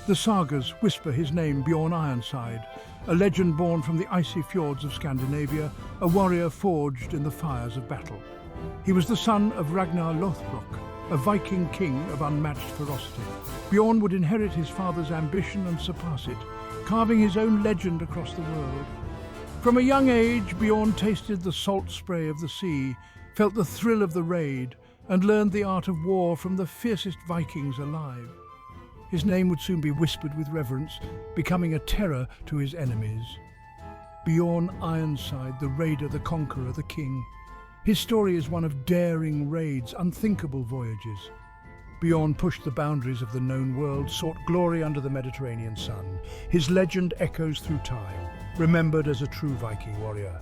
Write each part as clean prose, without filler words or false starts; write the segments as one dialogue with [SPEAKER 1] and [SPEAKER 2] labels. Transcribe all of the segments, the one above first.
[SPEAKER 1] The Sagas whisper his name, Bjorn Ironside, a legend born from the icy fjords of Scandinavia, a warrior forged in the fires of battle. He was the son of Ragnar Lothbrok, a Viking king of unmatched ferocity. Bjorn would inherit his father's ambition and surpass it, carving his own legend across the world. From a young age, Bjorn tasted the salt spray of the sea, felt the thrill of the raid, and learned the art of war from the fiercest Vikings alive. His name would soon be whispered with reverence, becoming a terror to his enemies. Bjorn Ironside, the raider, the conqueror, the king. His story is one of daring raids, unthinkable voyages. Bjorn pushed the boundaries of the known world, sought glory under the Mediterranean sun. His legend echoes through time, remembered as a true Viking warrior.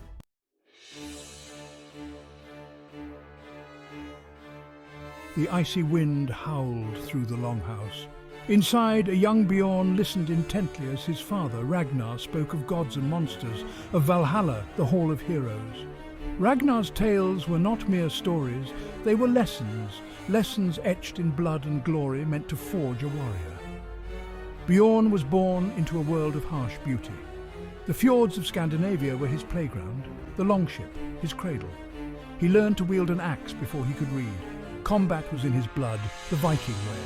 [SPEAKER 1] The icy wind howled through the longhouse. Inside, a young Bjorn listened intently as his father, Ragnar, spoke of gods and monsters, of Valhalla, the Hall of Heroes. Ragnar's tales were not mere stories, they were lessons etched in blood and glory meant to forge a warrior. Bjorn was born into a world of harsh beauty. The fjords of Scandinavia were his playground, the longship, his cradle. He learned to wield an axe before he could read. Combat was in his blood, the Viking way.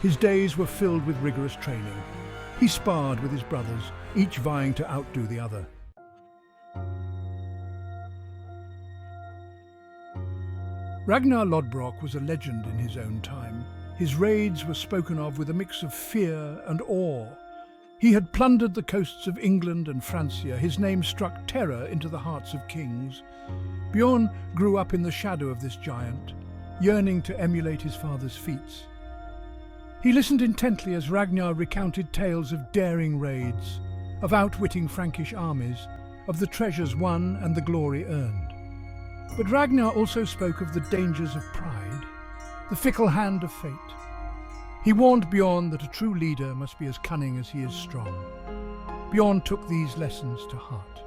[SPEAKER 1] His days were filled with rigorous training. He sparred with his brothers, each vying to outdo the other. Ragnar Lodbrok was a legend in his own time. His raids were spoken of with a mix of fear and awe. He had plundered the coasts of England and Francia. His name struck terror into the hearts of kings. Bjorn grew up in the shadow of this giant, yearning to emulate his father's feats. He listened intently as Ragnar recounted tales of daring raids, of outwitting Frankish armies, of the treasures won and the glory earned. But Ragnar also spoke of the dangers of pride, the fickle hand of fate. He warned Bjorn that a true leader must be as cunning as he is strong. Bjorn took these lessons to heart.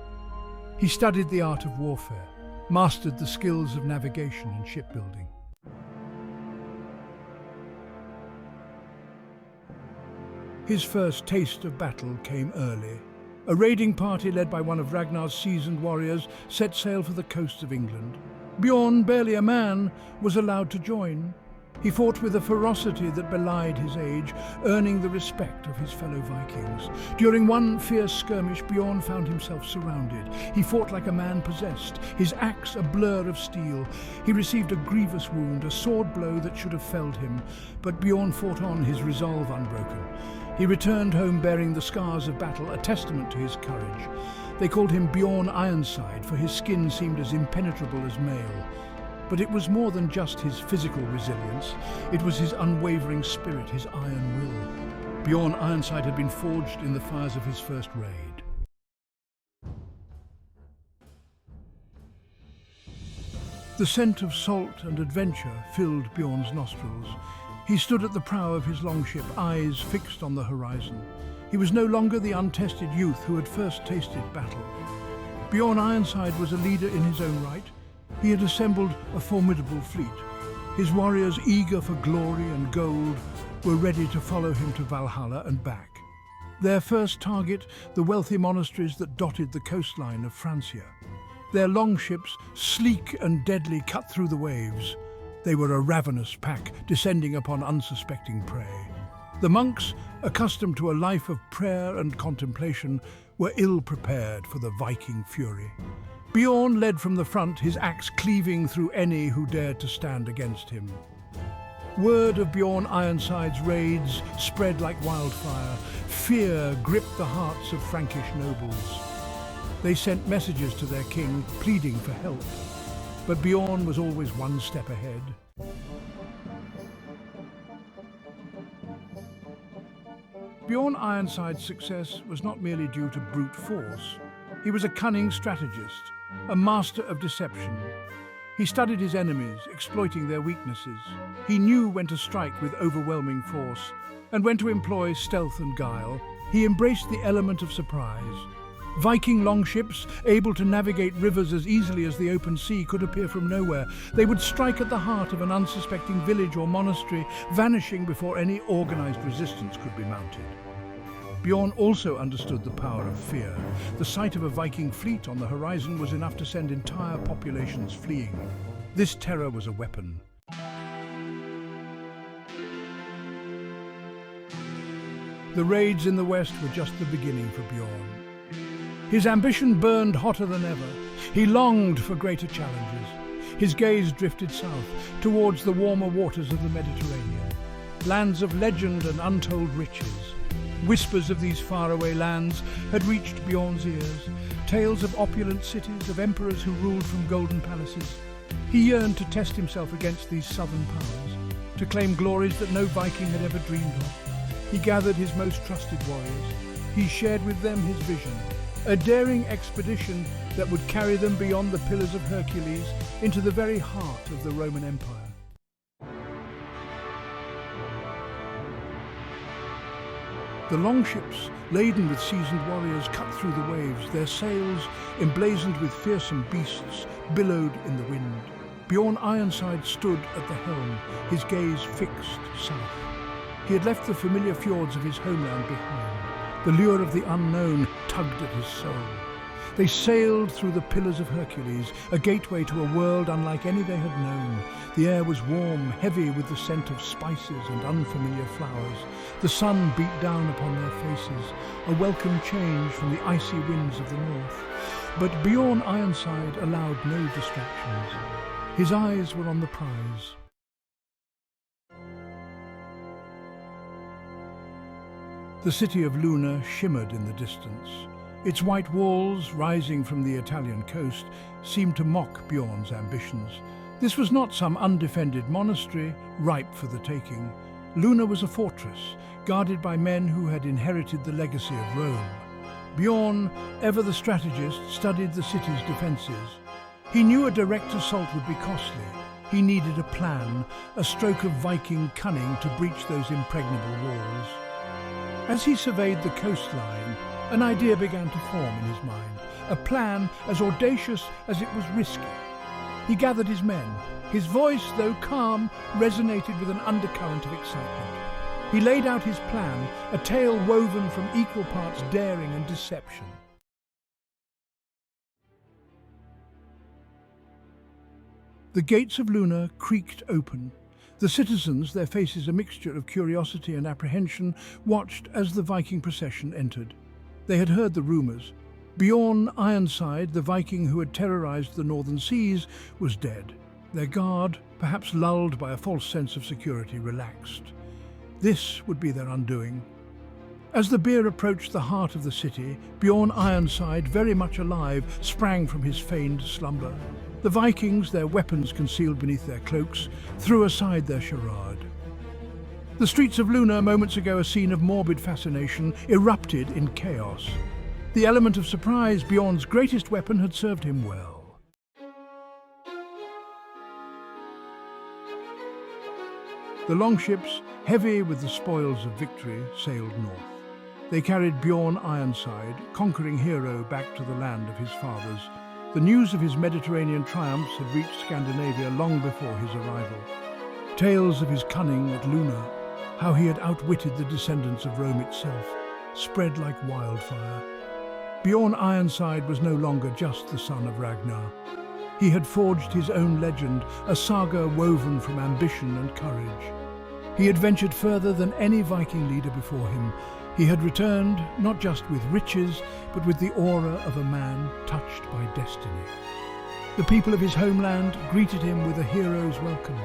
[SPEAKER 1] He studied the art of warfare, mastered the skills of navigation and shipbuilding. His first taste of battle came early. A raiding party led by one of Ragnar's seasoned warriors set sail for the coasts of England. Bjorn, barely a man, was allowed to join. He fought with a ferocity that belied his age, earning the respect of his fellow Vikings. During one fierce skirmish, Bjorn found himself surrounded. He fought like a man possessed, his axe a blur of steel. He received a grievous wound, a sword blow that should have felled him, but Bjorn fought on, his resolve unbroken. He returned home bearing the scars of battle, a testament to his courage. They called him Bjorn Ironside, for his skin seemed as impenetrable as mail. But it was more than just his physical resilience. It was his unwavering spirit, his iron will. Bjorn Ironside had been forged in the fires of his first raid. The scent of salt and adventure filled Bjorn's nostrils. He stood at the prow of his longship, eyes fixed on the horizon. He was no longer the untested youth who had first tasted battle. Bjorn Ironside was a leader in his own right. He had assembled a formidable fleet. His warriors, eager for glory and gold, were ready to follow him to Valhalla and back. Their first target, the wealthy monasteries that dotted the coastline of Francia. Their longships, sleek and deadly, cut through the waves. They were a ravenous pack, descending upon unsuspecting prey. The monks, accustomed to a life of prayer and contemplation, were ill-prepared for the Viking fury. Bjorn led from the front, his axe cleaving through any who dared to stand against him. Word of Bjorn Ironside's raids spread like wildfire. Fear gripped the hearts of Frankish nobles. They sent messages to their king, pleading for help. But Bjorn was always one step ahead. Bjorn Ironside's success was not merely due to brute force. He was a cunning strategist, a master of deception. He studied his enemies, exploiting their weaknesses. He knew when to strike with overwhelming force and when to employ stealth and guile. He embraced the element of surprise. Viking longships, able to navigate rivers as easily as the open sea, could appear from nowhere. They would strike at the heart of an unsuspecting village or monastery, vanishing before any organized resistance could be mounted. Bjorn also understood the power of fear. The sight of a Viking fleet on the horizon was enough to send entire populations fleeing. This terror was a weapon. The raids in the west were just the beginning for Bjorn. His ambition burned hotter than ever. He longed for greater challenges. His gaze drifted south, towards the warmer waters of the Mediterranean. Lands of legend and untold riches. Whispers of these faraway lands had reached Bjorn's ears. Tales of opulent cities, of emperors who ruled from golden palaces. He yearned to test himself against these southern powers, to claim glories that no Viking had ever dreamed of. He gathered his most trusted warriors. He shared with them his vision, a daring expedition that would carry them beyond the Pillars of Hercules into the very heart of the Roman Empire. The longships, laden with seasoned warriors, cut through the waves. Their sails, emblazoned with fearsome beasts, billowed in the wind. Bjorn Ironside stood at the helm, his gaze fixed south. He had left the familiar fjords of his homeland behind. The lure of the unknown tugged at his soul. They sailed through the Pillars of Hercules, a gateway to a world unlike any they had known. The air was warm, heavy with the scent of spices and unfamiliar flowers. The sun beat down upon their faces, a welcome change from the icy winds of the north. But Bjorn Ironside allowed no distractions. His eyes were on the prize. The city of Luna shimmered in the distance. Its white walls, rising from the Italian coast, seemed to mock Bjorn's ambitions. This was not some undefended monastery, ripe for the taking. Luna was a fortress, guarded by men who had inherited the legacy of Rome. Bjorn, ever the strategist, studied the city's defences. He knew a direct assault would be costly. He needed a plan, a stroke of Viking cunning to breach those impregnable walls. As he surveyed the coastline, an idea began to form in his mind, a plan as audacious as it was risky. He gathered his men. His voice, though calm, resonated with an undercurrent of excitement. He laid out his plan, a tale woven from equal parts daring and deception. The gates of Luna creaked open. The citizens, their faces a mixture of curiosity and apprehension, watched as the Viking procession entered. They had heard the rumours. Bjorn Ironside, the Viking who had terrorized the northern seas, was dead. Their guard, perhaps lulled by a false sense of security, relaxed. This would be their undoing. As the bier approached the heart of the city, Bjorn Ironside, very much alive, sprang from his feigned slumber. The Vikings, their weapons concealed beneath their cloaks, threw aside their charade. The streets of Luna, moments ago a scene of morbid fascination, erupted in chaos. The element of surprise, Bjorn's greatest weapon, had served him well. The longships, heavy with the spoils of victory, sailed north. They carried Bjorn Ironside, conquering hero, back to the land of his fathers. The news of his Mediterranean triumphs had reached Scandinavia long before his arrival. Tales of his cunning at Luna, how he had outwitted the descendants of Rome itself, spread like wildfire. Bjorn Ironside was no longer just the son of Ragnar. He had forged his own legend, a saga woven from ambition and courage. He had ventured further than any Viking leader before him. He had returned not just with riches, but with the aura of a man touched by destiny. The people of his homeland greeted him with a hero's welcome.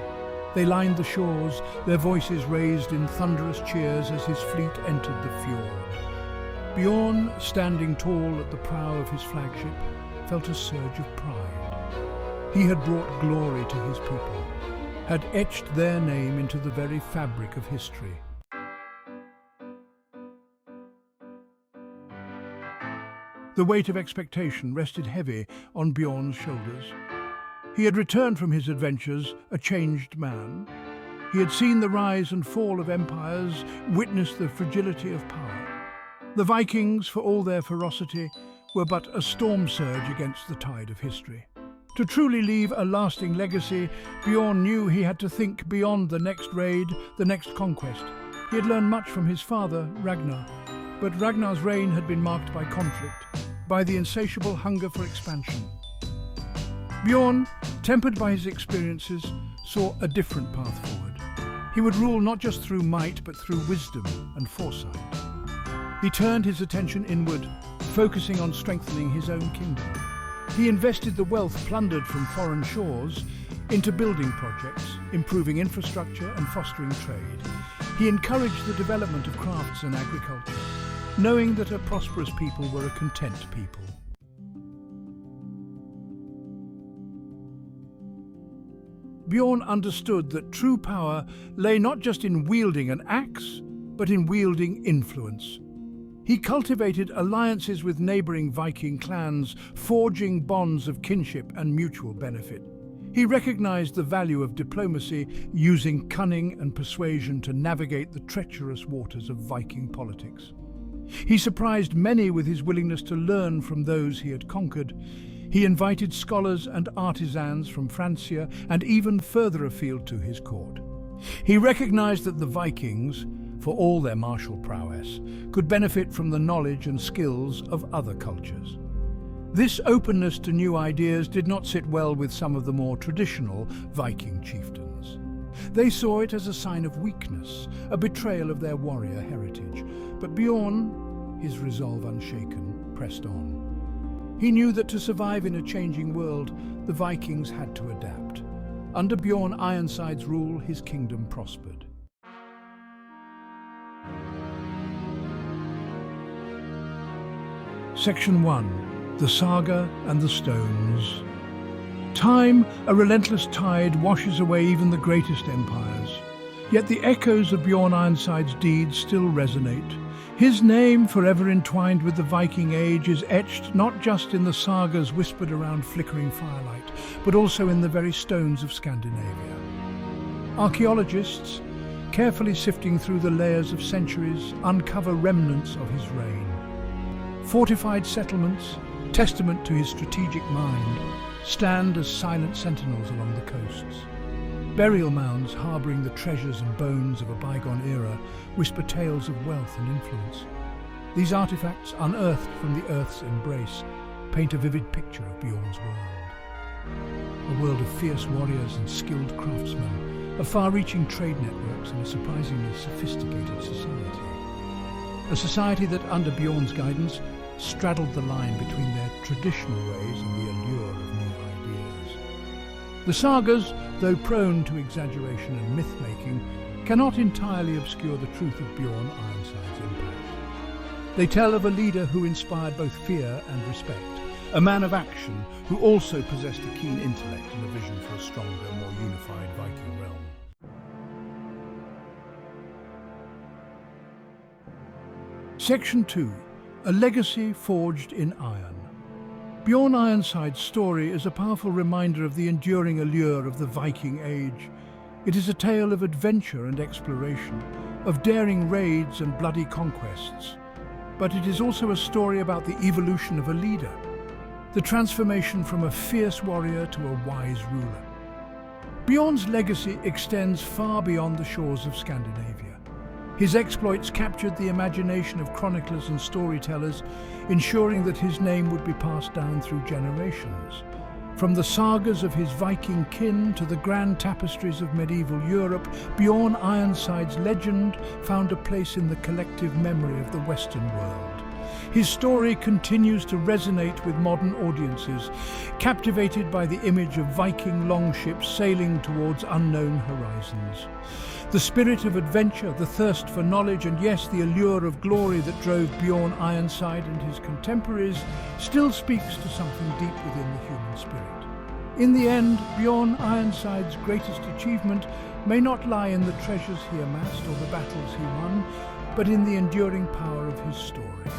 [SPEAKER 1] They lined the shores, their voices raised in thunderous cheers as his fleet entered the fjord. Bjorn, standing tall at the prow of his flagship, felt a surge of pride. He had brought glory to his people, had etched their name into the very fabric of history. The weight of expectation rested heavy on Bjorn's shoulders. He had returned from his adventures a changed man. He had seen the rise and fall of empires, witnessed the fragility of power. The Vikings, for all their ferocity, were but a storm surge against the tide of history. To truly leave a lasting legacy, Bjorn knew he had to think beyond the next raid, the next conquest. He had learned much from his father, Ragnar. But Ragnar's reign had been marked by conflict, by the insatiable hunger for expansion. Bjorn, tempered by his experiences, saw a different path forward. He would rule not just through might, but through wisdom and foresight. He turned his attention inward, focusing on strengthening his own kingdom. He invested the wealth plundered from foreign shores into building projects, improving infrastructure and fostering trade. He encouraged the development of crafts and agriculture, knowing that a prosperous people were a content people. Bjorn understood that true power lay not just in wielding an axe, but in wielding influence. He cultivated alliances with neighboring Viking clans, forging bonds of kinship and mutual benefit. He recognized the value of diplomacy, using cunning and persuasion to navigate the treacherous waters of Viking politics. He surprised many with his willingness to learn from those he had conquered. He invited scholars and artisans from Francia and even further afield to his court. He recognized that the Vikings, for all their martial prowess, could benefit from the knowledge and skills of other cultures. This openness to new ideas did not sit well with some of the more traditional Viking chieftains. They saw it as a sign of weakness, a betrayal of their warrior heritage. But Bjorn, his resolve unshaken, pressed on. He knew that to survive in a changing world, the Vikings had to adapt. Under Bjorn Ironside's rule, his kingdom prospered. Section 1. The Saga and the Stones. Time, a relentless tide, washes away even the greatest empires. Yet the echoes of Bjorn Ironside's deeds still resonate. His name, forever entwined with the Viking age, is etched not just in the sagas whispered around flickering firelight, but also in the very stones of Scandinavia. Archaeologists, carefully sifting through the layers of centuries, uncover remnants of his reign. Fortified settlements, testament to his strategic mind, stand as silent sentinels along the coasts. Burial mounds harbouring the treasures and bones of a bygone era whisper tales of wealth and influence. These artifacts, unearthed from the Earth's embrace, paint a vivid picture of Bjorn's world. A world of fierce warriors and skilled craftsmen, of far-reaching trade networks and a surprisingly sophisticated society. A society that, under Bjorn's guidance, straddled the line between their traditional ways and the allure of new ideas. The sagas, though prone to exaggeration and myth-making, cannot entirely obscure the truth of Bjorn Ironside's impact. They tell of a leader who inspired both fear and respect, a man of action who also possessed a keen intellect and a vision for a stronger, more unified Viking realm. Section 2. A legacy forged in iron. Bjorn Ironside's story is a powerful reminder of the enduring allure of the Viking age. It is a tale of adventure and exploration, of daring raids and bloody conquests. But it is also a story about the evolution of a leader, the transformation from a fierce warrior to a wise ruler. Bjorn's legacy extends far beyond the shores of Scandinavia. His exploits captured the imagination of chroniclers and storytellers, ensuring that his name would be passed down through generations. From the sagas of his Viking kin to the grand tapestries of medieval Europe, Bjorn Ironside's legend found a place in the collective memory of the Western world. His story continues to resonate with modern audiences, captivated by the image of Viking longships sailing towards unknown horizons. The spirit of adventure, the thirst for knowledge, and yes, the allure of glory that drove Bjorn Ironside and his contemporaries still speaks to something deep within the human spirit. In the end, Bjorn Ironside's greatest achievement may not lie in the treasures he amassed or the battles he won, but in the enduring power of his story.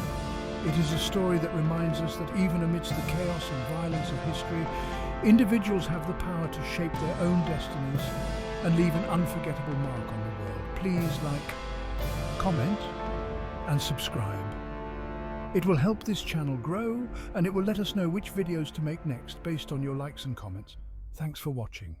[SPEAKER 1] It is a story that reminds us that even amidst the chaos and violence of history, individuals have the power to shape their own destinies and leave an unforgettable mark on the world. Please like, comment, and subscribe. It will help this channel grow, and it will let us know which videos to make next based on your likes and comments. Thanks for watching.